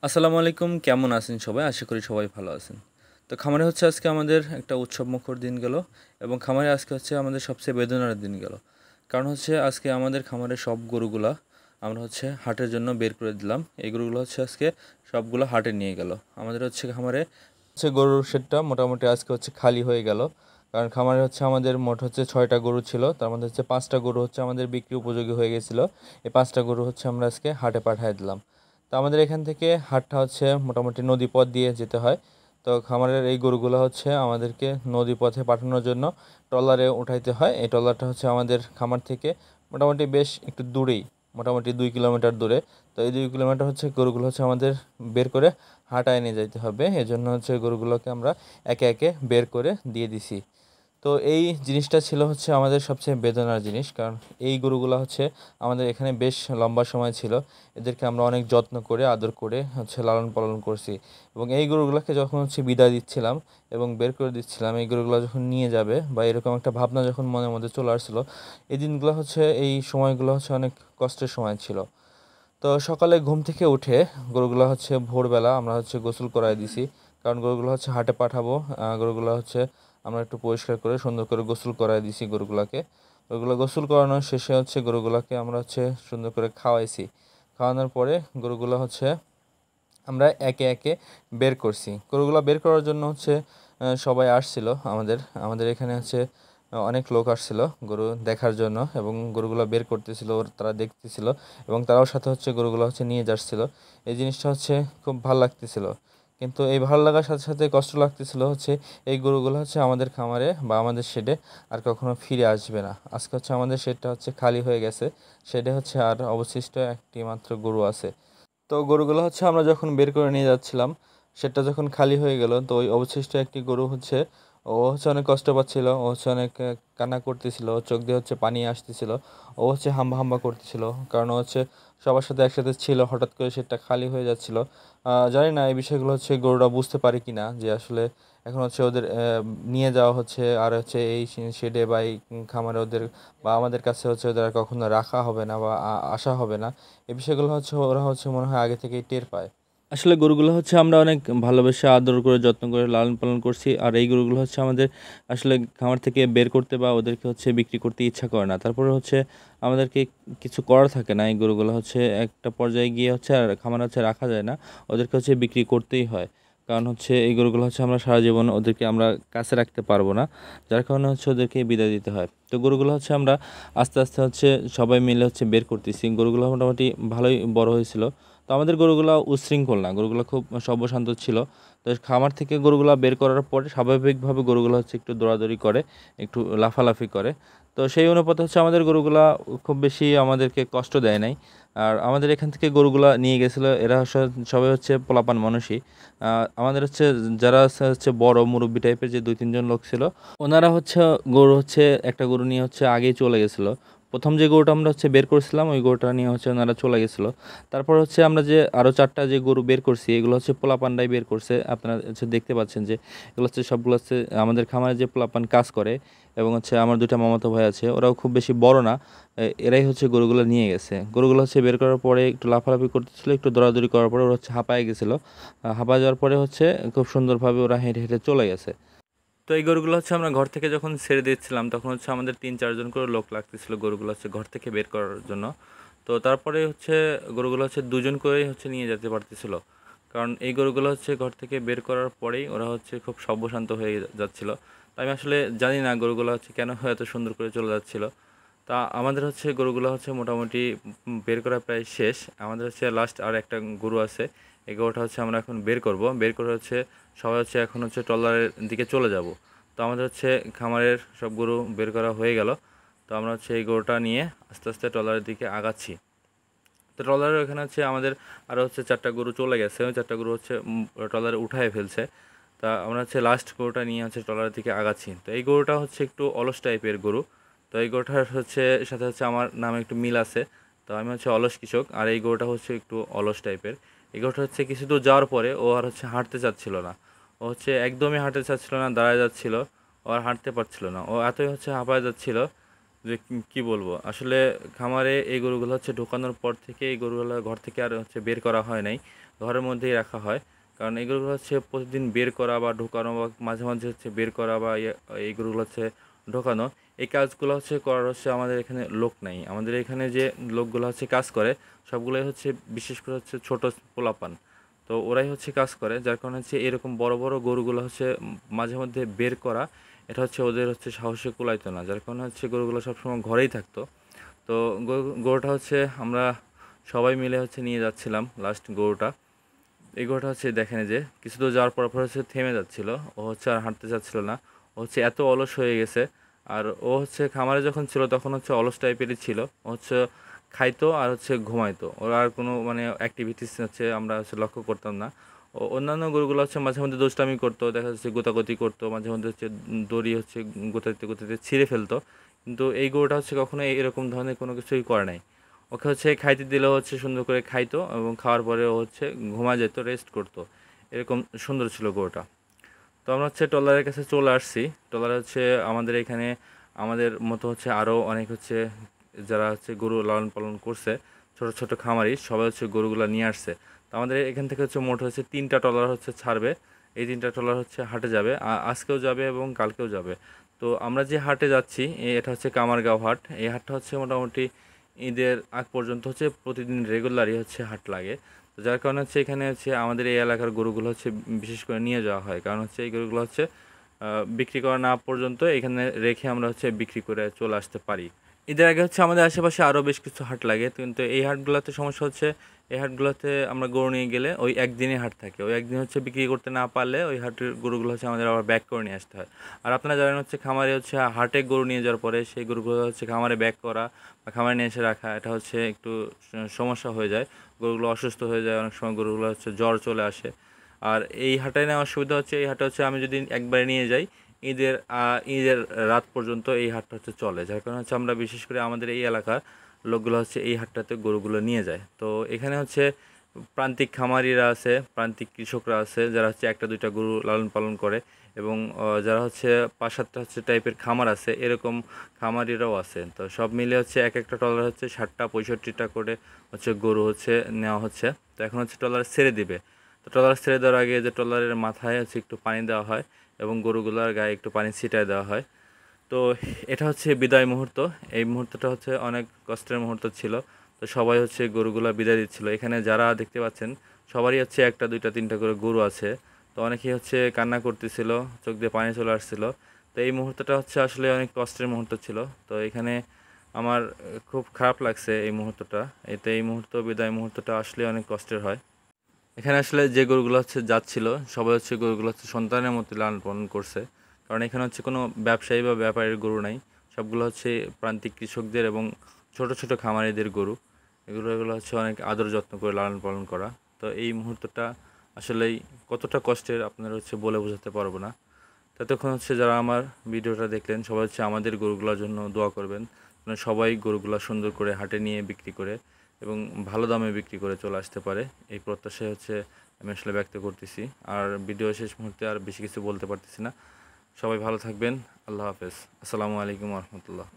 আসসালামু আলাইকুম, কেমন আছেন সবাই? আশা করি সবাই ভালো আছেন। তো খামারে হচ্ছে আজকে আমাদের একটা উৎসবমুখর দিন গেল এবং খামারে আজকে হচ্ছে আমাদের সবচেয়ে বেদনার দিন গেল। কারণ হচ্ছে আজকে আমাদের খামারের সব গরুগুলা আমরা হচ্ছে হাটের জন্য বের করে দিলাম। এই গরুগুলো হচ্ছে আজকে সবগুলো হাটে নিয়ে গেল। আমাদের হচ্ছে খামারে হচ্ছে গরুর শেডটা মোটামুটি আজকে হচ্ছে খালি হয়ে গেল। কারণ খামারে হচ্ছে আমাদের মোট হচ্ছে 6টা গরু ছিল, তার মধ্যে হচ্ছে 5টা গরু হচ্ছে আমাদের বিক্রি উপযোগী হয়ে গেছিলো। এই 5টা গরু হচ্ছে আমরা আজকে হাটে পাঠিয়ে দিলাম। তো আমাদের এখান থেকে হাটটা হচ্ছে মোটামুটি নদী পথ দিয়ে যেতে হয়। তো খামারের এই গরুগুলো হচ্ছে আমাদেরকে নদী পথে পাঠানোর জন্য ট্রলারে উঠাইতে হয়। এই ট্রলারটা হচ্ছে আমাদের খামার থেকে মোটামুটি বেশ একটু দূরেই, মোটামুটি 2 কিলোমিটার দূরে। তো এই 2 কিলোমিটার হচ্ছে গরুগুলো হচ্ছে আমাদের বের করে হাটায় নিয়ে যাইতে হবে। এজন্য হচ্ছে গরুগুলোকে আমরা একে একে বের করে দিয়ে দিছি। তো এই জিনিসটা ছিল হচ্ছে আমাদের সবচেয়ে বেদনার জিনিস, কারণ এই গরুগুলো হচ্ছে আমাদের এখানে বেশ লম্বা সময় ছিল। এদেরকে আমরা অনেক যত্ন করে আদর করে হচ্ছে লালন পালন করছি। এবং এই গরুগুলোকে যখন হচ্ছে বিদায় দিচ্ছিলাম এবং বের করে দিচ্ছিলাম, এই গরুগুলো যখন নিয়ে যাবে বা এরকম একটা ভাবনা যখন মনের মধ্যে চলে আসছিলো, এই দিনগুলো হচ্ছে এই সময়গুলো হচ্ছে অনেক কষ্টের সময় ছিল। তো সকালে ঘুম থেকে উঠে গরুগুলো হচ্ছে ভোরবেলা আমরা হচ্ছে গোসল করাই দিছি। কারণ গরুগুলো হচ্ছে হাটে পাঠাবো। গরুগুলো হচ্ছে আমরা একটু পরিষ্কার করে সুন্দর করে গোসল করাই দিছি গরুগুলোকে। গরুগুলো গোসল করানোর শেষে হচ্ছে গরুগুলোকে আমরা হচ্ছে সুন্দর করে খাওয়াইছি। খাওয়ানোর পরে গরুগুলো হচ্ছে আমরা একে একে বের করছি। গরুগুলো বের করার জন্য হচ্ছে সবাই আসছিল। আমাদের আমাদের এখানে হচ্ছে অনেক লোক আসছিল গরু দেখার জন্য এবং গরুগুলো বের করতেছিল, তারা দেখতেছিল এবং তারাও সাথে হচ্ছে গরুগুলো হচ্ছে নিয়ে যাচ্ছিল। এই জিনিসটা হচ্ছে খুব ভালো লাগতেছিল। কিন্তু এই ভালো লাগার সাথে সাথে কষ্ট লাগতেছিল হচ্ছে এই গরুগুলো হচ্ছে আমাদের খামারে বা আমাদের শেডে আর কখনো ফিরে আসবে না। আজকে হচ্ছে আমাদের শেডটা হচ্ছে খালি হয়ে গেছে। শেডে হচ্ছে আর অবশিষ্ট একটি মাত্র গরু আছে। তো গরুগুলো হচ্ছে আমরা যখন বের করে নিয়ে যাচ্ছিলাম, সেটা যখন খালি হয়ে গেল, তো ওই অবশিষ্ট একটি গরু হচ্ছে, ও হচ্ছে অনেক কষ্ট পাচ্ছিল, ও হচ্ছে অনেক কান্না করতেছিল, চোখ দিয়ে হচ্ছে পানি আসতেছিল, ও হচ্ছে হাম্বা হাম্বা করতেছিল। কারণ ও হচ্ছে সবার সাথে একসাথে ছিল, হঠাৎ করে সেটা খালি হয়ে যাচ্ছিল। জানি না এই বিষয়গুলো হচ্ছে গরুরা বুঝতে পারে কি না, যে আসলে এখন হচ্ছে ওদের নিয়ে যাওয়া হচ্ছে আর হচ্ছে এই শেডে বা এই খামারে ওদের বা আমাদের কাছে হচ্ছে ওদের আর কখনো রাখা হবে না বা আসা হবে না। এই বিষয়গুলো হচ্ছে ওরা হচ্ছে মনে হয় আগে থেকেই টের পায়। আসলে গরুগুলো হচ্ছে আমরা অনেক ভালোবেসে আদর করে যত্ন করে লালন পালন করছি, আর এই গরুগুলো হচ্ছে আমাদের আসলে খামার থেকে বের করতে বা ওদেরকে হচ্ছে বিক্রি করতে ইচ্ছা করে না। তারপরে হচ্ছে আমাদেরকে কিছু করার থাকে না। এই গরুগুলো হচ্ছে একটা পর্যায়ে গিয়ে হচ্ছে আর খামার হচ্ছে রাখা যায় না, ওদেরকে হচ্ছে বিক্রি করতেই হয়। কারণ হচ্ছে এই গরুগুলো হচ্ছে আমরা সারা জীবন ওদেরকে আমরা কাছে রাখতে পারবো না, যার কারণে হচ্ছে ওদেরকে বিদায় দিতে হয়। তো গরুগুলো হচ্ছে আমরা আস্তে আস্তে হচ্ছে সবাই মিলে হচ্ছে বের করতেছি। গরুগুলো মোটামুটি ভালোই বড় হয়েছিল। তো আমাদের গরুগুলো উচ্ছৃঙ্খল না, গরুগুলো খুব সর্বশান্ত ছিল। তো খামার থেকে গরুগুলো বের করার পরে স্বাভাবিকভাবে গরুগুলো হচ্ছে একটু দৌড়াদৌড়ি করে, একটু লাফালাফি করে। তো সেই অনুপাতে হচ্ছে আমাদের গরুগুলা খুব বেশি আমাদেরকে কষ্ট দেয় নাই। আর আমাদের এখান থেকে গরুগুলা নিয়ে গেছিলো, এরা সবাই হচ্ছে পোলাপান মানুষই। আমাদের হচ্ছে যারা হচ্ছে বড় মুরব্বি টাইপের যে 2-3 জন লোক ছিল, ওনারা হচ্ছে গরু হচ্ছে একটা গরু নিয়ে হচ্ছে আগেই চলে গেছিলো। প্রথম যে গরুটা আমরা হচ্ছে বের করছিলাম, ওই গরুটা নিয়ে হচ্ছে ওনারা চলে গেছিলো। তারপর হচ্ছে আমরা যে আরও 4টা যে গরু বের করছি, এগুলো হচ্ছে পোলাপানরাই বের করছে। আপনারা হচ্ছে দেখতে পাচ্ছেন যে এগুলো হচ্ছে সবগুলো হচ্ছে আমাদের খামারে যে পোলাপান কাজ করে। এবং হচ্ছে আমার 2টা মামাতো ভাই আছে, ওরাও খুব বেশি বড় না। এরাই হচ্ছে গরুগুলো নিয়ে গেছে। গরুগুলো হচ্ছে বের করার পরে একটু লাফালাফি করতেছিল, একটু দৌড়াদৌড়ি করার পরে ওরা হচ্ছে হাঁপায়ে গেছিলো। হাঁপায় যাওয়ার পরে হচ্ছে খুব সুন্দরভাবে ওরা হেঁটে হেঁটে চলে গেছে। তো এই গরুগুলো হচ্ছে আমরা ঘর থেকে যখন ছেড়ে দিচ্ছিলাম, তখন হচ্ছে আমাদের 3-4 জন করে লোক লাগতেছিল গরুগুলো হচ্ছে ঘর থেকে বের করার জন্য। তো তারপরে হচ্ছে গরুগুলো হচ্ছে 2জন করেই হচ্ছে নিয়ে যেতে পারতেছিল। কারণ এই গরুগুলো হচ্ছে ঘর থেকে বের করার পরেই ওরা হচ্ছে খুব সর্বশান্ত হয়ে যাচ্ছিল। তো আমি আসলে জানি না গরুগুলো হচ্ছে কেন এত সুন্দর করে চলে যাচ্ছিল। তা আমাদের হচ্ছে গরুগুলো হচ্ছে মোটামুটি বের করা প্রায় শেষ। আমাদের হচ্ছে লাস্ট আর একটা গরু আছে। এই গরুটা হচ্ছে আমরা এখন বের করব। বের করে হচ্ছে সবাই হচ্ছে এখন হচ্ছে ট্রলারের দিকে চলে যাব। তো আমাদের হচ্ছে খামারের সব গরু বের করা হয়ে গেল। তো আমরা হচ্ছে এই গরুটা নিয়ে আস্তে আস্তে ট্রলারের দিকে আগাচ্ছি। তো ট্রলারের ওখানে হচ্ছে আমাদের আরও হচ্ছে 4টা গরু চলে গেছে, ওই 4টা গরু হচ্ছে ট্রলারে উঠায় ফেলছে। তা আমরা হচ্ছে লাস্ট গরুটা নিয়ে হচ্ছে ট্রলারের দিকে আগাচ্ছি। তো এই গরুটা হচ্ছে একটু অলস টাইপের গরু। তো এই গরুটার হচ্ছে সাথে হচ্ছে আমার নামে একটু মিল আছে। তো আমি হচ্ছে অলস কৃষক, আর এই গরুটা হচ্ছে একটু অলস টাইপের। এই গরুটা হচ্ছে কিছু দূর যাওয়ার পরে ও আর হচ্ছে হাঁটতে চাচ্ছিল না। ও হচ্ছে একদমই হাঁটতে চাচ্ছিল না, দাঁড়ায় যাচ্ছিল। ও আর হাঁটতে পারছিল না, ও এতই হচ্ছে হাঁপায় যাচ্ছিল যে কি বলবো। আসলে খামারে এই গরুগুলো হচ্ছে ঢোকানোর পর থেকে এই গরুগুলো ঘর থেকে আর হচ্ছে বের করা হয় নাই। ঘরের মধ্যেই রাখা হয়। কারণ এই গরুগুলো হচ্ছে প্রতিদিন বের করা বা ঢোকানো বা মাঝে মাঝে হচ্ছে বের করা বা এই গরুগুলো হচ্ছে ঢোকানো, এই কাজগুলো হচ্ছে করার হচ্ছে আমাদের এখানে লোক নাই। আমাদের এখানে যে লোকগুলো হচ্ছে কাজ করে সবগুলোই হচ্ছে বিশেষ করে হচ্ছে ছোট পোলাপান। তো ওরাই হচ্ছে কাজ করে, যার কারণে হচ্ছে এরকম বড় বড় গরুগুলো হচ্ছে মাঝে মধ্যে বের করা, এটা হচ্ছে ওদের হচ্ছে সাহসে কুলাইতো না, যার কারণে হচ্ছে গরুগুলো সবসময় ঘরেই থাকতো। তো গরুটা হচ্ছে আমরা সবাই মিলে হচ্ছে নিয়ে যাচ্ছিলাম লাস্ট গরুটা। এই গরুটা হচ্ছে দেখেন যে কিছু দূর যাওয়ার পর হচ্ছে থেমে যাচ্ছিল, ও হচ্ছে আর হাঁটতে চাচ্ছিল না, ও হচ্ছে এত অলস হয়ে গেছে। আর ও হচ্ছে খামারে যখন ছিল তখন হচ্ছে অলস টাইপেরই ছিল, ও হচ্ছে খাইতো আর হচ্ছে ঘুমাইতো, ওর আর কোনো মানে অ্যাক্টিভিটিস হচ্ছে আমরা হচ্ছে লক্ষ্য করতাম না। অন্যান্য গরুগুলো হচ্ছে মাঝে মধ্যে দুষ্টামি করতো, দেখা যাচ্ছে গোতাগতি করতো, মাঝে মধ্যে হচ্ছে দড়ি হচ্ছে গোতাতে গোতাতে ছিঁড়ে ফেলতো। কিন্তু এই গরুটা হচ্ছে কখনো এরকম ধরনের কোনো কিছুই করে নাই। ওকে হচ্ছে খাইতে দিলেও হচ্ছে সুন্দর করে খাইতো এবং খাওয়ার পরে ও হচ্ছে ঘুমা যেত, রেস্ট করতো। এরকম সুন্দর ছিল গরুটা। তো আমরা হচ্ছে ট্রলারের কাছে চলে আসছি। ট্রলার হচ্ছে আমাদের এখানে আমাদের মতো হচ্ছে আরও অনেক হচ্ছে যারা হচ্ছে গরু লালন পালন করছে, ছোট ছোট খামারি সবাই হচ্ছে গরুগুলো নিয়ে আসছে। তো আমাদের এখান থেকে হচ্ছে মোট হচ্ছে 3টা ট্রলার হচ্ছে ছাড়বে। এই 3টা ট্রলার হচ্ছে হাটে যাবে, আজকেও যাবে এবং কালকেও যাবে। তো আমরা যে হাটে যাচ্ছি এটা হচ্ছে কামারগাঁও হাট। এই হাটটা হচ্ছে মোটামুটি ঈদের আগ পর্যন্ত হচ্ছে প্রতিদিন রেগুলারই হচ্ছে হাট লাগে। তো যার কারণে হচ্ছে এখানে হচ্ছে আমাদের এই এলাকার গরুগুলো হচ্ছে বিশেষ করে নিয়ে যাওয়া হয়, কারণ হচ্ছে এই গরুগুলো হচ্ছে বিক্রি করা না পর্যন্ত এখানে রেখে আমরা হচ্ছে বিক্রি করে চলে আসতে পারি। ঈদের আগে হচ্ছে আমাদের আশেপাশে আরও বেশ কিছু হাট লাগে, কিন্তু এই হাটগুলোতে সমস্যা হচ্ছে এই হাটগুলোতে আমরা গরু নিয়ে গেলে ওই একদিনই হাট থাকে, ওই একদিন হচ্ছে বিক্রি করতে না পারলে ওই হাটের গরুগুলো হচ্ছে আমাদের আবার ব্যাক করে নিয়ে আসতে হয়। আর আপনারা জানেন হচ্ছে খামারে হচ্ছে হাটে গরু নিয়ে যাওয়ার পরে সেই গরুগুলো হচ্ছে খামারে ব্যাক করা বা খামারে নিয়ে এসে রাখা, এটা হচ্ছে একটু সমস্যা হয়ে যায়। গরুগুলো অসুস্থ হয়ে যায়, অনেক সময় গরুগুলো হচ্ছে জ্বর চলে আসে। আর এই হাটে নেওয়ার সুবিধা হচ্ছে এই হাটে হচ্ছে আমি যদি একবারে নিয়ে যাই ঈদের রাত পর্যন্ত এই হাটটা হচ্ছে চলে, যার কারণে হচ্ছে আমরা বিশেষ করে আমাদের এই এলাকার লোকগুলো হচ্ছে এই হাটটাতে গরুগুলো নিয়ে যায়। তো এখানে হচ্ছে প্রান্তিক খামারিরা আছে, প্রান্তিক কৃষকরা আছে যারা হচ্ছে একটা দুইটা গরু লালন পালন করে, এবং যারা হচ্ছে 5-7টা হচ্ছে টাইপের খামার আছে, এরকম খামারিরাও আছে। তো সব মিলে হচ্ছে এক একটা ট্রলার হচ্ছে 60টা 65টা করে হচ্ছে গরু হচ্ছে নেওয়া হচ্ছে। তো এখন হচ্ছে ট্রলার ছেড়ে দিবে। তো ট্রলার ছেড়ে দেওয়ার আগে যে ট্রলারের মাথায় হচ্ছে একটু পানি দেওয়া হয় এবং গরুগুলোর গায়ে একটু পানি ছিটায় দেওয়া হয়। তো এটা হচ্ছে বিদায় মুহূর্ত। এই মুহূর্তটা হচ্ছে অনেক কষ্টের মুহূর্ত ছিল। তো সবাই হচ্ছে গরুগুলা বিদায় দিচ্ছিল। এখানে যারা দেখতে পাচ্ছেন সবারই হচ্ছে একটা দুইটা তিনটা করে গরু আছে। তো অনেকেই হচ্ছে কান্না করতেছিল, চোখ দিয়ে পানি চলে আসছিল। তো এই মুহূর্তটা হচ্ছে আসলে অনেক কষ্টের মুহূর্ত ছিল। তো এখানে আমার খুব খারাপ লাগছে এই মুহূর্তটা। এই মুহূর্ত বিদায় মুহূর্তটা আসলে অনেক কষ্টের হয়। এখানে আসলে যে গরুগুলো হচ্ছে যাচ্ছিল সবাই হচ্ছে গরুগুলো হচ্ছে সন্তানের মতো লালন পালন করছে, কারণ এখানে হচ্ছে কোনো ব্যবসায়ী বা ব্যাপারীর গরু নাই। সবগুলো হচ্ছে প্রান্তিক কৃষকদের এবং ছোট ছোট খামারিদের গরু। এগুলো হচ্ছে অনেক আদর যত্ন করে লালন পালন করা। তো এই মুহূর্তটা আসলেই কতটা কষ্টের আপনারা হচ্ছে বলে বোঝাতে পারবো না। ততক্ষণ হচ্ছে যারা আমার ভিডিওটা দেখলেন সবাই হচ্ছে আমাদের গরুগুলোর জন্য দোয়া করবেন, মানে সবাই গরুগুলো সুন্দর করে হাটে নিয়ে বিক্রি করে এবং ভালো দামে বিক্রি করে চলে আসতে পারে, এই প্রত্যাশায় হচ্ছে আমি আসলে ব্যক্ত করতেছি। আর ভিডিও শেষ মুহূর্তে আর বেশি কিছু বলতে পারতেছি না। সবাই ভালো থাকবেন। আল্লাহ হাফেজ। আসসালামু আলাইকুম রহমতুল্লাহ।